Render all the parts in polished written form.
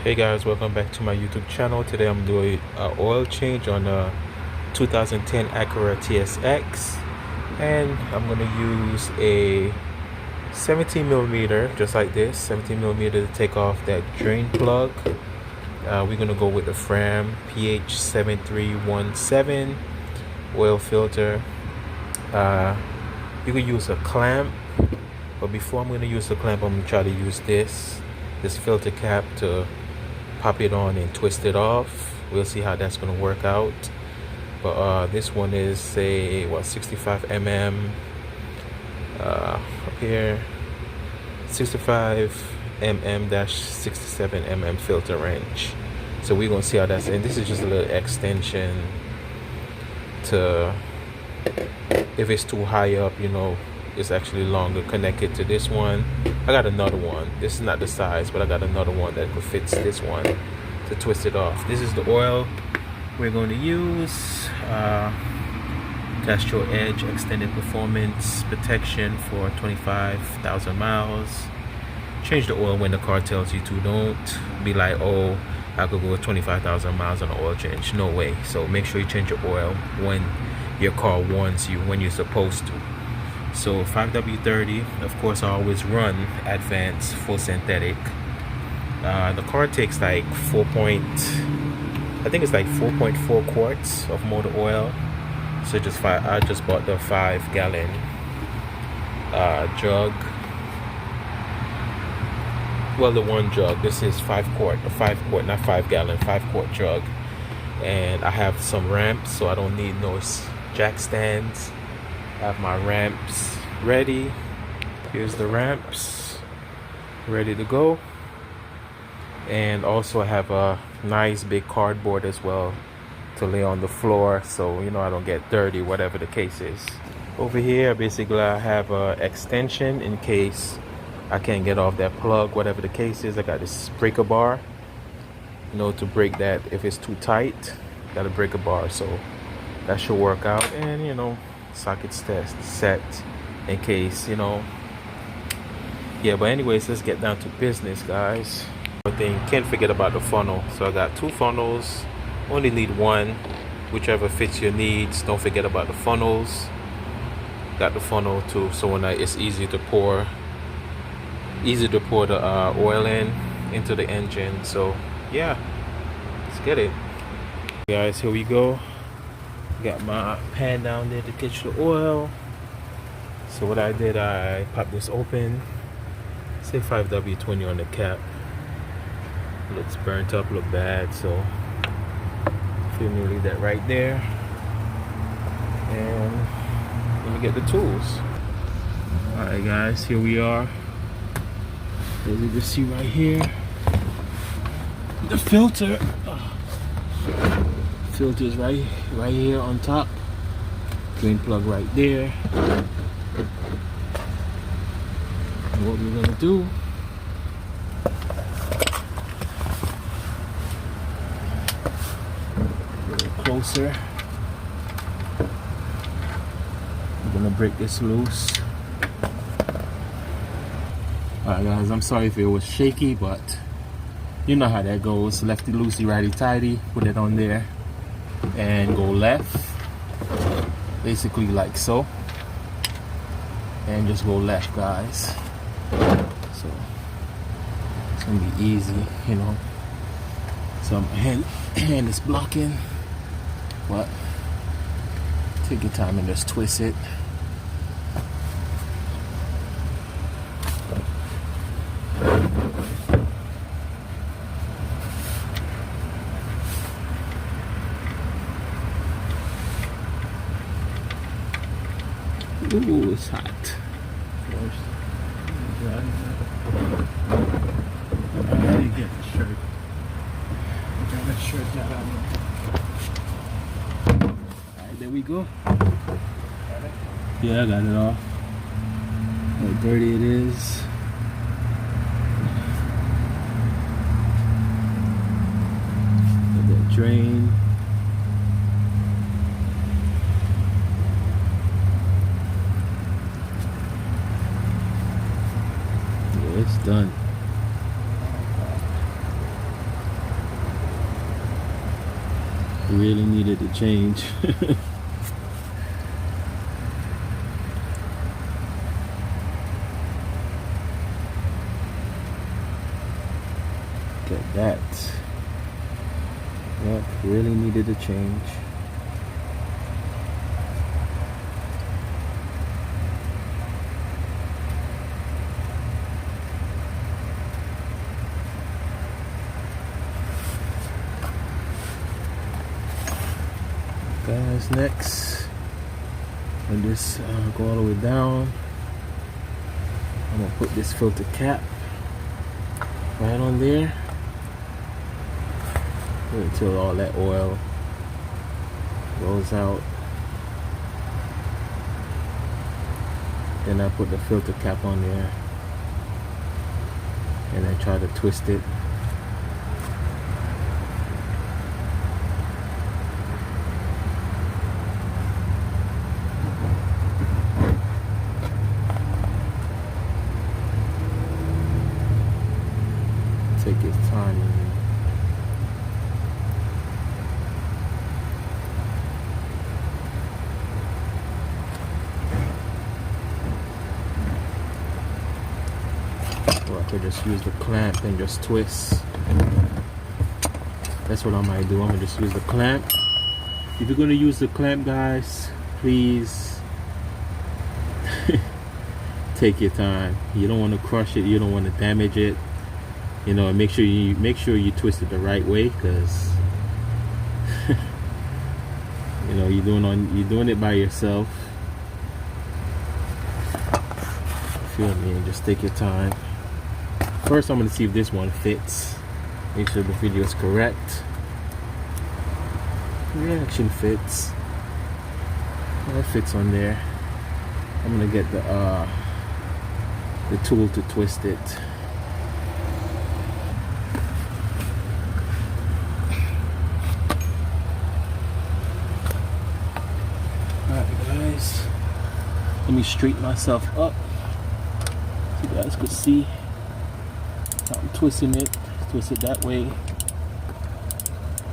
Hey guys, welcome back to my YouTube channel. Today I'm doing an oil change on a 2010 Acura TSX, and I'm going to use a 17 millimeter, just like this, 17 millimeter to take off that drain plug. We're going to go with the Fram PH7317 oil filter. You can use a clamp, but before I'm going to use the clamp, I'm going to try to use this filter cap to pop it on and twist it off. We'll see how that's going to work out. But this one is a 65 mm up here, 65 mm 67 mm filter wrench. So we're gonna see how that's, and this is just a little extension to, if it's too high up, it's actually longer, connected to this one. I got another one. This is not the size, but I got another one that could fit this one to twist it off. This is the oil we're going to use. Castrol Edge Extended Performance Protection for 25,000 miles. Change the oil when the car tells you to. Don't be like, oh, I could go 25,000 miles on an oil change. No way. So make sure you change your oil when your car warns you, when you're supposed to. So 5W30, of course, I always run advanced full synthetic. The car takes like 4.4 quarts of motor oil. So I just bought the 5-gallon jug. Well, the one jug. This is 5 quart, not 5-gallon, 5-quart jug. And I have some ramps, so I don't need no jack stands. I have my ramps ready. Here's the ramps ready to go. And also I have a nice big cardboard as well to lay on the floor, so I don't get dirty, whatever the case is. Over here basically I have a extension in case I can't get off that plug, whatever the case is. I got this breaker bar, to break that if it's too tight. Got a breaker bar, so that should work out. And sockets test set in case, yeah. But anyways, let's get down to business, guys. One thing, can't forget about the funnel. So I got 2 funnels, only need one, whichever fits your needs. Don't forget about the funnels. Got the funnel too, so when it's easy to pour the oil into the engine. So yeah, let's get it, guys. Here we go. Got my pan down there to catch the oil. So what I did, I popped this open. Say 5W20 on the cap. Looks burnt up, look bad. So feel me, leave that right there. And let me get the tools. Alright guys, here we are. As you can see right here, the filter. Filters right here on top. Drain plug right there. And what we're gonna do, a little closer. I'm gonna break this loose. Alright guys, I'm sorry if it was shaky, but you know how that goes. Lefty loosey, righty tighty. Put it on there and go left, basically like so, and just go left, guys. So it's gonna be easy, so my hand is blocking, but take your time and just twist it. Ooh, it's hot. How do you get the shirt? Got that shirt down. Alright, there we go. Yeah, I got it off. How dirty it is. Got that drain. It's done. needed to change. Look at that. That really needed to change. Guys, next, and this go all the way down. I'm gonna put this filter cap right on there. Wait until all that oil goes out. Then I put the filter cap on there, and then try to twist it. Take his time. Or I could just use the clamp and just twist. That's what I might do. I'm gonna just use the clamp. If you're gonna use the clamp, guys, please take your time. You don't want to crush it. You don't want to damage it. You know, and make sure you twist it the right way, because you know you're doing it by yourself. Feel me? And just take your time. First, I'm gonna see if this one fits. Make sure the video is correct. The action fits. That fits on there. I'm gonna get the tool to twist it. Let me straighten myself up so you guys could see how I'm twisting it. Twist it that way.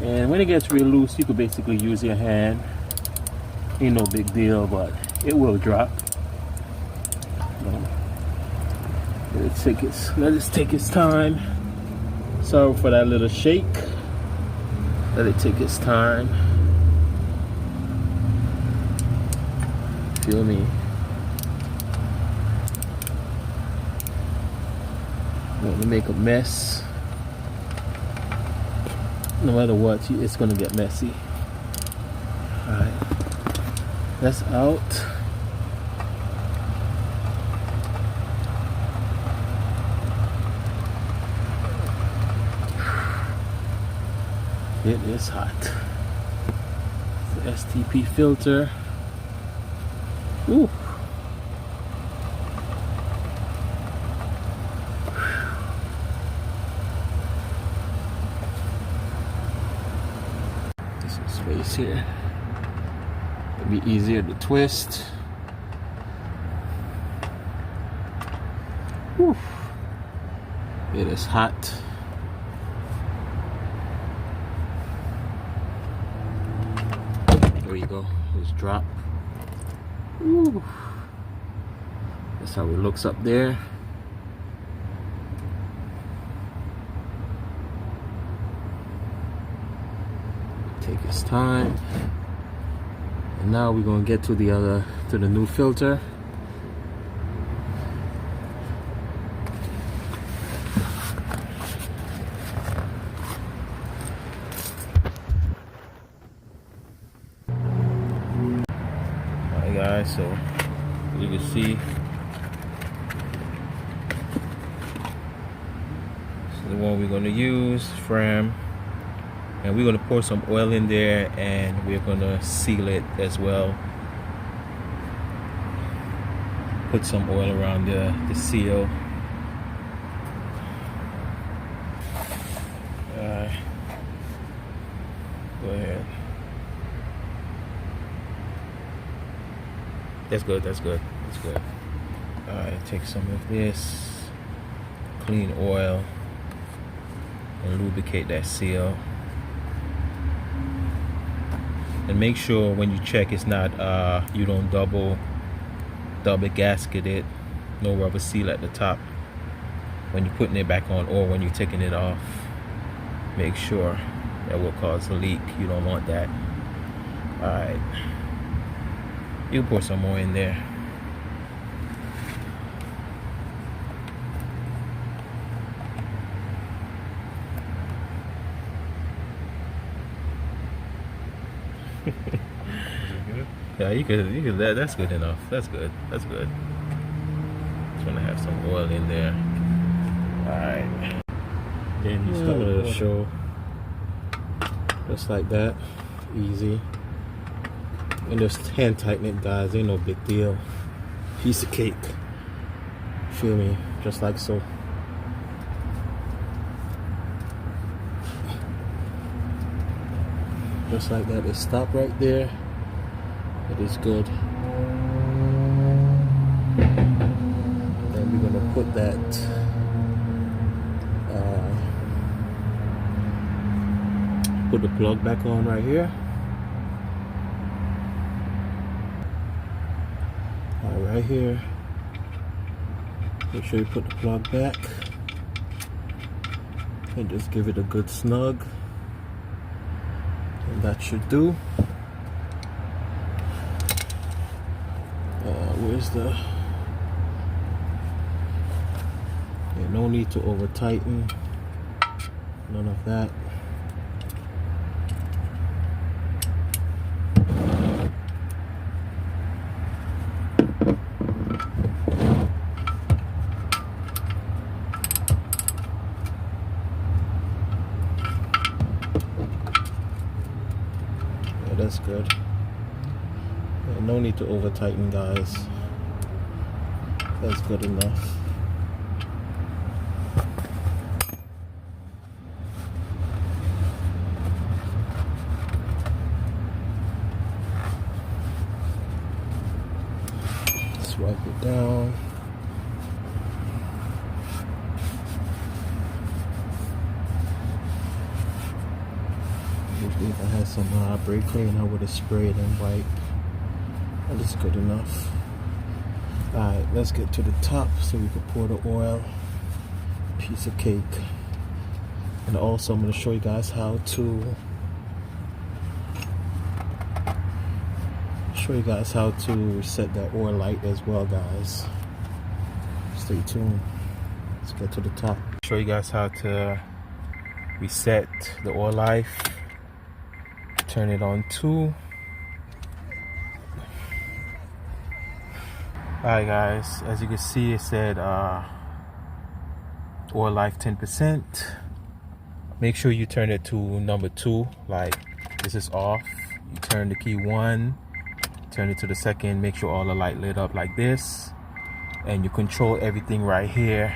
And when it gets real loose, you could basically use your hand. Ain't no big deal, but it will drop. Let it take its time. Sorry for that little shake. Let it take its time. Feel me? Don't want to make a mess. No matter what, it's gonna get messy. Alright, that's out. It is hot. The STP filter. Ooh. This is space here. It'll be easier to twist. Whew. It is hot. There you go. Just drop. Ooh. That's how it looks up there. Take its time. And now we're gonna get to the new filter. Alright guys, so you can see this is the one we're going to use, Fram, and we're going to pour some oil in there and we're going to seal it as well. Put some oil around the seal. Go ahead. That's good, that's good, that's good. Alright, take some of this clean oil and lubricate that seal. And make sure when you check it's not you don't double gasket it. No rubber seal at the top when you're putting it back on or when you're taking it off. Make sure that will cause a leak. You don't want that. Alright, you pour some more in there. Yeah, you could that's good enough. That's good. Just wanna have some oil in there. Alright. Then you start to show. Just like that. Easy. And just hand tighten it, guys. Ain't no big deal. Piece of cake. Feel me? Just like so. Just like that. It stop right there. It is good. Then we're gonna put that put the plug back on right here. Right here. Make sure you put the plug back and just give it a good snug. And that should do. Where's the... Yeah, no need to over tighten. None of that. Yeah, that's good. Yeah, no need to over tighten, guys. That's good enough. Let's wipe it down. Usually if I had some brake clean, I would have sprayed and wiped. That is good enough. Alright, let's get to the top so we can pour the oil. Piece of cake. And also I'm going to show you guys how to reset that oil light as well, guys. Stay tuned. Let's get to the top. Show you guys how to reset the oil life. Turn it on 2. Alright guys, as you can see it said oil life 10%. Make sure you turn it to number 2, like this is off. You turn the key 1, turn it to the second, make sure all the light lit up like this, and you control everything right here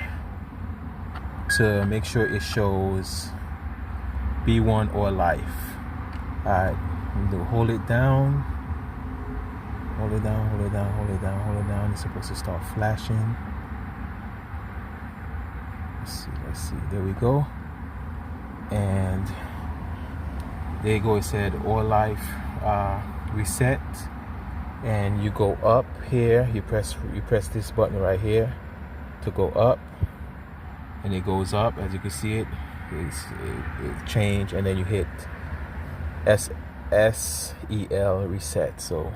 to make sure it shows B1 oil life. Alright, hold it down. Hold it down, hold it down, hold it down, hold it down. It's supposed to start flashing. Let's see. There we go. And there you go. It said oil life reset. And you go up here. You press this button right here to go up. And it goes up. As you can see it changed. And then you hit SEL reset. So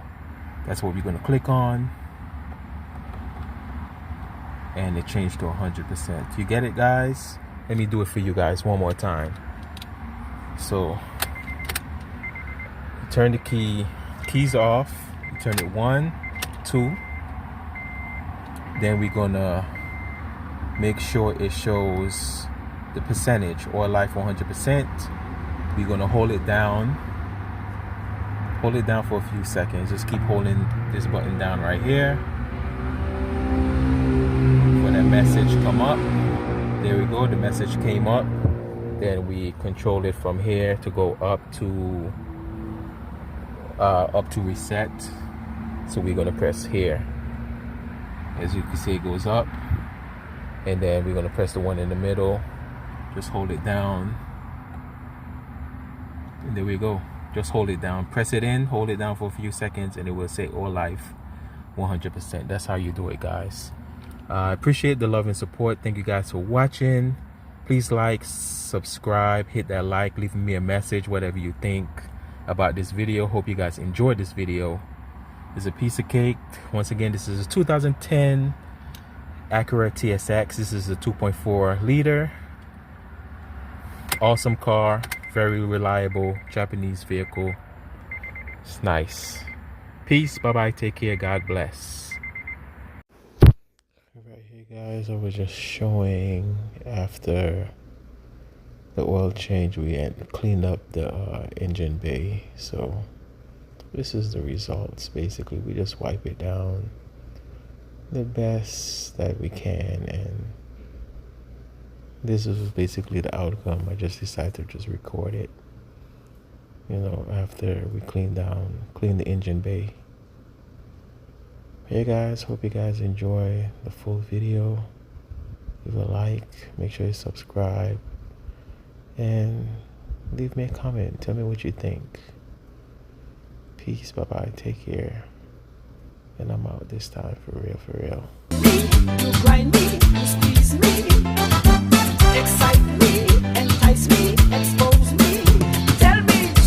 that's what we're going to click on, and it changed to 100%. You get it, guys? Let me do it for you guys one more time. So you turn the keys off. You turn it 1, 2. Then we're gonna make sure it shows the percentage, oil life 100%. We're gonna hold it down. Hold it down for a few seconds. Just keep holding this button down right here. When that message come up, there we go. The message came up. Then we control it from here to go up to reset. So we're gonna press here. As you can see, it goes up, and then we're gonna press the one in the middle. Just hold it down, and there we go. Just hold it down, press it in, hold it down for a few seconds, and it will say all life 100%. That's how you do it, guys. I appreciate the love and support. Thank you guys for watching. Please like, subscribe, hit that like, leave me a message, whatever you think about this video. Hope you guys enjoyed this video. It's a piece of cake. Once again, this is a 2010 Acura TSX. This is a 2.4 liter. Awesome car, very reliable Japanese vehicle. It's nice. Peace, bye bye, take care, God bless. Right here, guys, I was just showing after the oil change, we had cleaned up the engine bay. So this is the results. Basically, we just wipe it down the best that we can, and this is basically the outcome. I just decided to just record it, you know, after we clean the engine bay. Hey guys, hope you guys enjoy the full video. Leave a like, make sure you subscribe, and leave me a comment. Tell me what you think. Peace, bye bye, take care. And I'm out this time, for real, for real. You grind me, you squeeze me, excite me, entice me, expose